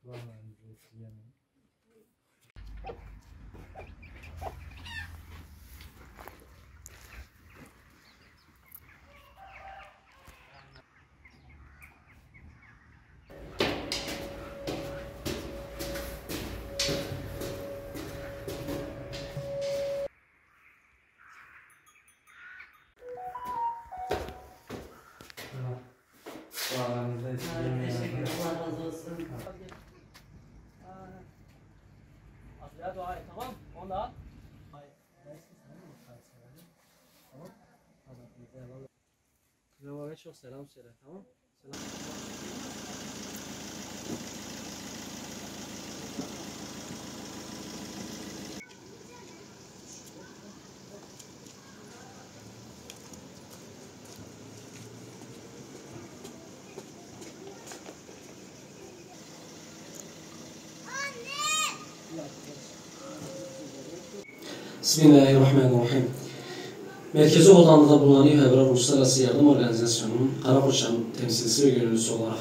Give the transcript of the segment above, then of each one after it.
Teşekkür ederim. Allah razı olsun. Aslıya dua et, tamam? Onu da al. Tamam. Çok selam söyle, tamam? Selam. Bismillahirrahmanirrahim. Merkezi Hollanda'da bulunan İHEBRA Uluslararası Yardım Organizasyonu'nun Karakoçan temsilcisi ve gönüllüsü olarak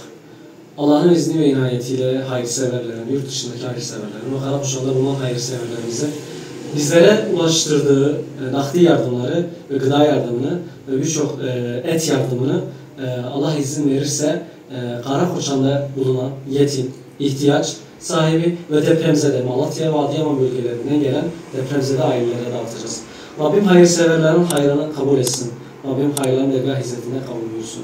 Allah'ın izni ve inayetiyle hayırseverlerin, yurt dışındaki hayırseverlerin ve Karakoçan'da bulunan hayırseverlerimize bizlere ulaştırdığı nakdi yardımları ve gıda yardımını ve birçok et yardımını Allah izin verirse Karakoçan'da bulunan yetim, ihtiyaç sahibi ve depremzede Malatya ve Adıyaman bölgelerinden gelen depremzede ailelere dağıtacağız. Rabbim hayırseverlerin hayrını kabul etsin. Rabbim hayırların dergah hizmetine kabul buyursun.